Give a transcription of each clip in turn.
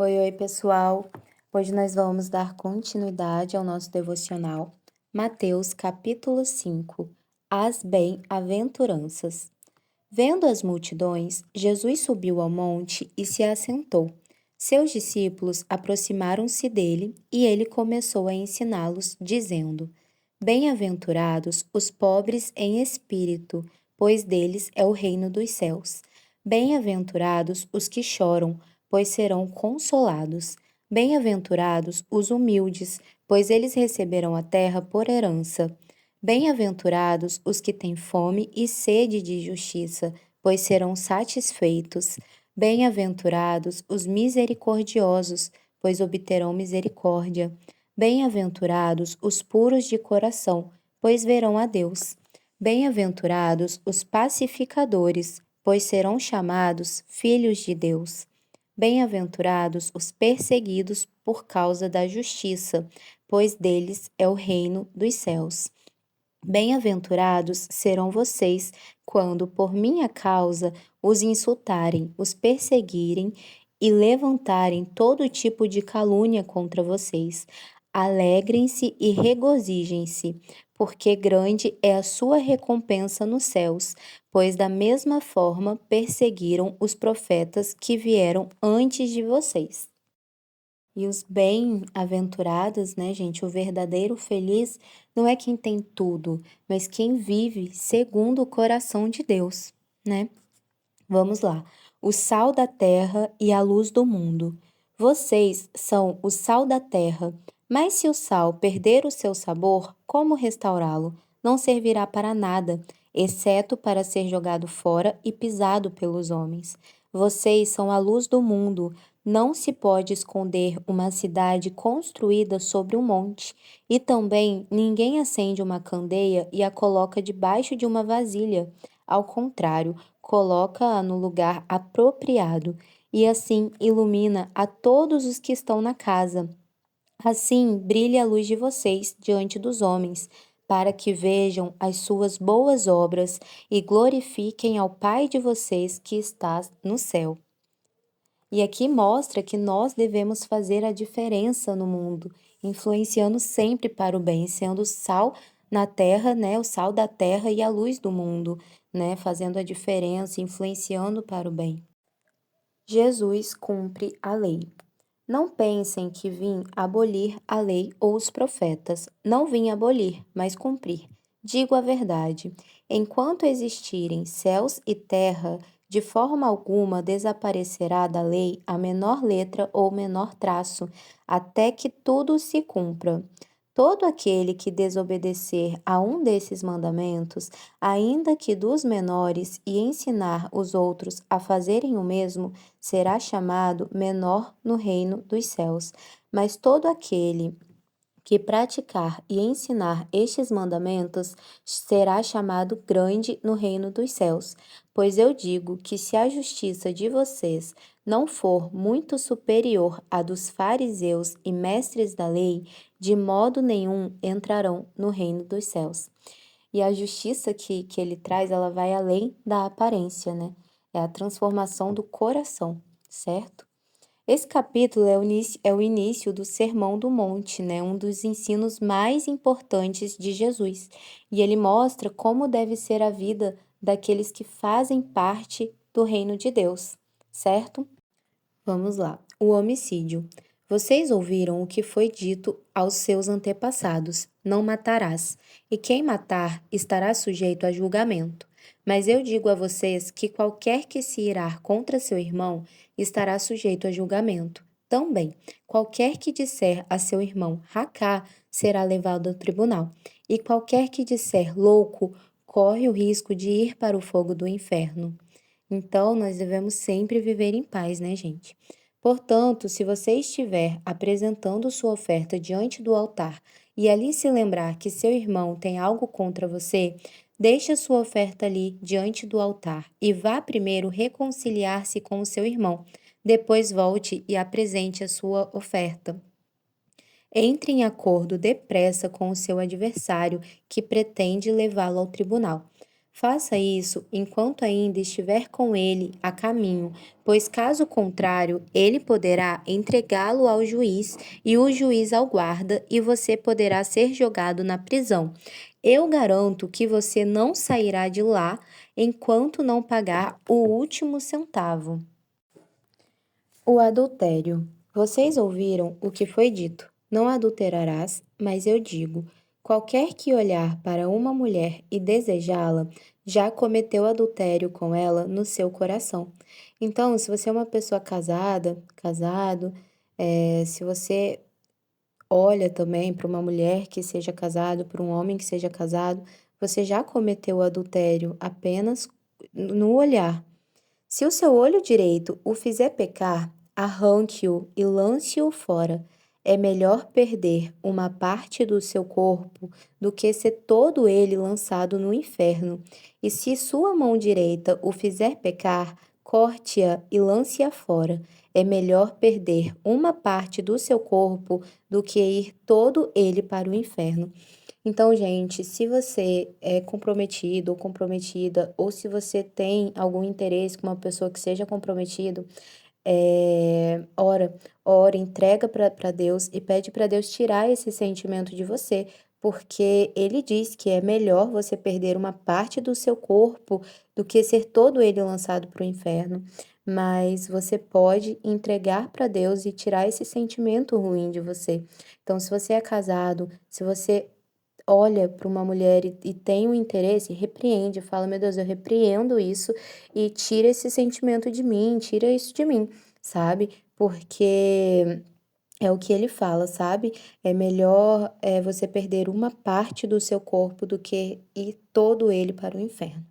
Oi, pessoal! Hoje nós vamos dar continuidade ao nosso devocional, Mateus capítulo 5, As Bem-aventuranças. Vendo as multidões, Jesus subiu ao monte e se assentou. Seus discípulos aproximaram-se dele e ele começou a ensiná-los, dizendo: Bem-aventurados os pobres em espírito, pois deles é o reino dos céus. Bem-aventurados os que choram, pois serão consolados. Bem-aventurados os humildes, pois eles receberão a terra por herança. Bem-aventurados os que têm fome e sede de justiça, pois serão satisfeitos. Bem-aventurados os misericordiosos, pois obterão misericórdia. Bem-aventurados os puros de coração, pois verão a Deus. Bem-aventurados os pacificadores, pois serão chamados filhos de Deus. Bem-aventurados os perseguidos por causa da justiça, pois deles é o reino dos céus. Bem-aventurados serão vocês quando, por minha causa, os insultarem, os perseguirem e levantarem todo tipo de calúnia contra vocês. Alegrem-se e regozijem-se, porque grande é a sua recompensa nos céus, pois da mesma forma perseguiram os profetas que vieram antes de vocês. E os bem-aventurados, né, gente? O verdadeiro feliz não é quem tem tudo, mas quem vive segundo o coração de Deus, né? Vamos lá. O sal da terra e a luz do mundo. Vocês são o sal da terra, mas se o sal perder o seu sabor, como restaurá-lo? Não servirá para nada, exceto para ser jogado fora e pisado pelos homens. Vocês são a luz do mundo. Não se pode esconder uma cidade construída sobre um monte. E também ninguém acende uma candeia e a coloca debaixo de uma vasilha. Ao contrário, coloca-a no lugar apropriado e assim ilumina a todos os que estão na casa. Assim brilhe a luz de vocês diante dos homens, para que vejam as suas boas obras e glorifiquem ao Pai de vocês que está no céu. E aqui mostra que nós devemos fazer a diferença no mundo, influenciando sempre para o bem, sendo sal na terra, né, o sal da terra e a luz do mundo, né, fazendo a diferença, influenciando para o bem. Jesus cumpre a lei. Não pensem que vim abolir a lei ou os profetas. Não vim abolir, mas cumprir. Digo a verdade: enquanto existirem céus e terra, de forma alguma desaparecerá da lei a menor letra ou menor traço, até que tudo se cumpra. Todo aquele que desobedecer a um desses mandamentos, ainda que dos menores, e ensinar os outros a fazerem o mesmo, será chamado menor no reino dos céus. Mas todo aquele que praticar e ensinar estes mandamentos será chamado grande no reino dos céus. Pois eu digo que se a justiça de vocês não for muito superior à dos fariseus e mestres da lei, de modo nenhum entrarão no reino dos céus. E a justiça que ele traz, ela vai além da aparência, né? É a transformação do coração, certo? Esse capítulo é o início do Sermão do Monte, né? Um dos ensinos mais importantes de Jesus. E ele mostra como deve ser a vida daqueles que fazem parte do reino de Deus, certo? Vamos lá. O homicídio. Vocês ouviram o que foi dito aos seus antepassados: não matarás, e quem matar estará sujeito a julgamento. Mas eu digo a vocês que qualquer que se irar contra seu irmão estará sujeito a julgamento. Também, qualquer que disser a seu irmão racá será levado ao tribunal, e qualquer que disser louco corre o risco de ir para o fogo do inferno. Então, nós devemos sempre viver em paz, né, gente? Portanto, se você estiver apresentando sua oferta diante do altar e ali se lembrar que seu irmão tem algo contra você, deixe a sua oferta ali diante do altar e vá primeiro reconciliar-se com o seu irmão. Depois volte e apresente a sua oferta. Entre em acordo depressa com o seu adversário que pretende levá-lo ao tribunal, Faça isso enquanto ainda estiver com ele a caminho, pois caso contrário, ele poderá entregá-lo ao juiz e o juiz ao guarda, e você poderá ser jogado na prisão. Eu garanto que você não sairá de lá enquanto não pagar o último centavo. O adultério. Vocês ouviram o que foi dito: não adulterarás, mas eu digo: qualquer que olhar para uma mulher e desejá-la, já cometeu adultério com ela no seu coração. Então, se você é uma pessoa casada, casado, se você olha também para uma mulher que seja casado, para um homem que seja casado, você já cometeu adultério apenas no olhar. Se o seu olho direito o fizer pecar, arranque-o e lance-o fora. É melhor perder uma parte do seu corpo do que ser todo ele lançado no inferno. E se sua mão direita o fizer pecar, corte-a e lance-a fora. É melhor perder uma parte do seu corpo do que ir todo ele para o inferno. Então, gente, se você é comprometido ou comprometida, ou se você tem algum interesse com uma pessoa que seja comprometido, ora, entrega para Deus e pede para Deus tirar esse sentimento de você, porque ele diz que é melhor você perder uma parte do seu corpo do que ser todo ele lançado para o inferno. Mas você pode entregar para Deus e tirar esse sentimento ruim de você. Então, se você é casado, se você olha para uma mulher e tem um interesse, repreende, fala: meu Deus, eu repreendo isso e tira esse sentimento de mim, tira isso de mim, sabe? Porque é o que ele fala, sabe? É melhor você perder uma parte do seu corpo do que ir todo ele para o inferno,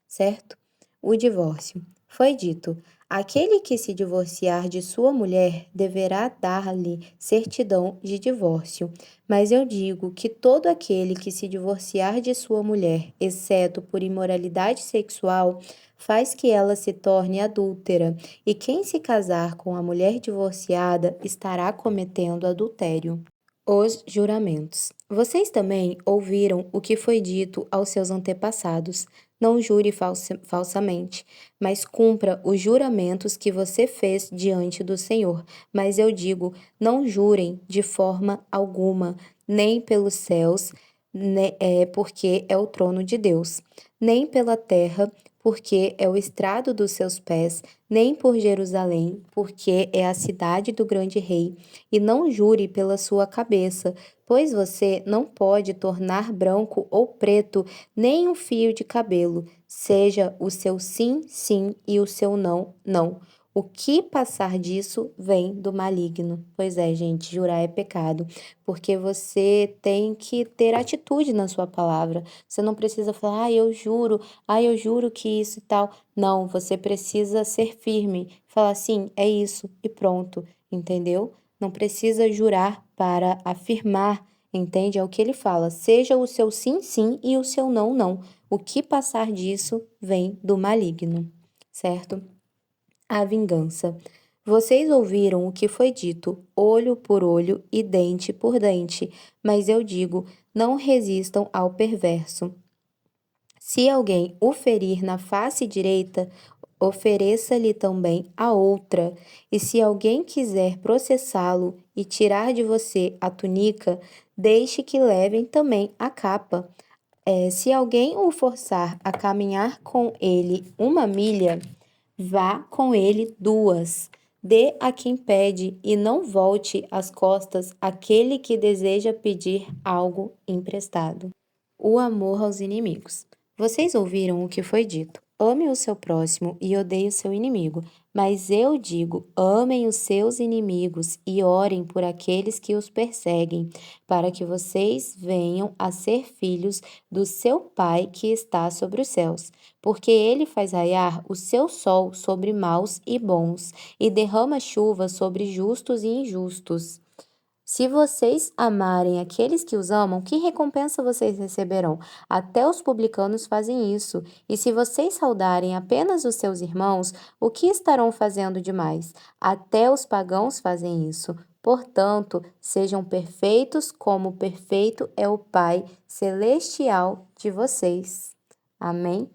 certo? O divórcio. Foi dito: aquele que se divorciar de sua mulher deverá dar-lhe certidão de divórcio. Mas eu digo que todo aquele que se divorciar de sua mulher, exceto por imoralidade sexual, faz que ela se torne adúltera, e quem se casar com a mulher divorciada estará cometendo adultério. Os juramentos. Vocês também ouviram o que foi dito aos seus antepassados: não jure falsamente, mas cumpra os juramentos que você fez diante do Senhor. Mas eu digo: não jurem de forma alguma, nem pelos céus, porque é o trono de Deus, nem pela terra, porque é o estrado dos seus pés, nem por Jerusalém, porque é a cidade do grande rei, e não jure pela sua cabeça, pois você não pode tornar branco ou preto nem um fio de cabelo. Seja o seu sim, sim, e o seu não, não. O que passar disso vem do maligno. Pois é, gente, jurar é pecado, porque você tem que ter atitude na sua palavra. Você não precisa falar: eu juro que isso e tal. Não, você precisa ser firme, falar: sim, é isso e pronto, entendeu? Não precisa jurar para afirmar, entende? É o que ele fala: seja o seu sim, sim e o seu não, não. O que passar disso vem do maligno, certo? A vingança. Vocês ouviram o que foi dito: olho por olho e dente por dente. Mas eu digo: não resistam ao perverso. Se alguém o ferir na face direita, ofereça-lhe também a outra. E se alguém quiser processá-lo e tirar de você a túnica, deixe que levem também a capa. Se alguém o forçar a caminhar com ele 1 milha, vá com ele 2. Dê a quem pede e não volte as costas àquele que deseja pedir algo emprestado. O amor aos inimigos. Vocês ouviram o que foi dito: ame o seu próximo e odeie o seu inimigo. Mas eu digo: amem os seus inimigos e orem por aqueles que os perseguem, para que vocês venham a ser filhos do seu Pai que está sobre os céus. Porque ele faz raiar o seu sol sobre maus e bons, e derrama chuva sobre justos e injustos. Se vocês amarem aqueles que os amam, que recompensa vocês receberão? Até os publicanos fazem isso. E se vocês saudarem apenas os seus irmãos, o que estarão fazendo demais? Até os pagãos fazem isso. Portanto, sejam perfeitos como perfeito é o Pai celestial de vocês. Amém?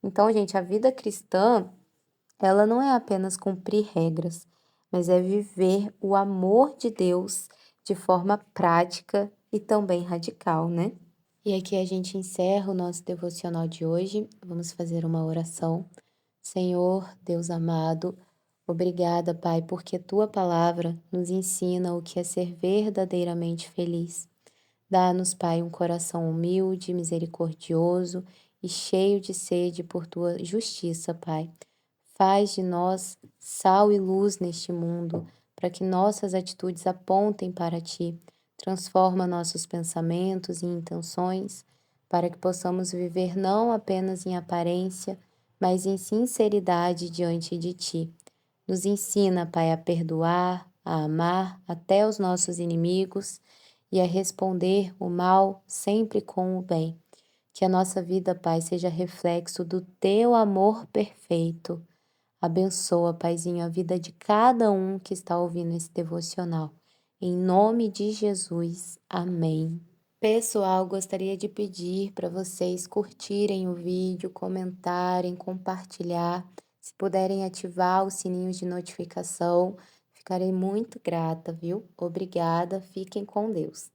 Então, gente, a vida cristã, ela não é apenas cumprir regras, mas é viver o amor de Deus de forma prática e também radical, né? E aqui a gente encerra o nosso devocional de hoje. Vamos fazer uma oração. Senhor, Deus amado, obrigada, Pai, porque tua palavra nos ensina o que é ser verdadeiramente feliz. Dá-nos, Pai, um coração humilde, misericordioso e cheio de sede por tua justiça, Pai. Faz de nós sal e luz neste mundo, para que nossas atitudes apontem para ti. Transforma nossos pensamentos e intenções, para que possamos viver não apenas em aparência, mas em sinceridade diante de ti. Nos ensina, Pai, a perdoar, a amar até os nossos inimigos e a responder o mal sempre com o bem. Que a nossa vida, Pai, seja reflexo do teu amor perfeito. Abençoa, Paizinho, a vida de cada um que está ouvindo esse devocional. Em nome de Jesus. Amém. Pessoal, gostaria de pedir para vocês curtirem o vídeo, comentarem, compartilhar. Se puderem ativar o sininho de notificação, ficarei muito grata, viu? Obrigada, fiquem com Deus.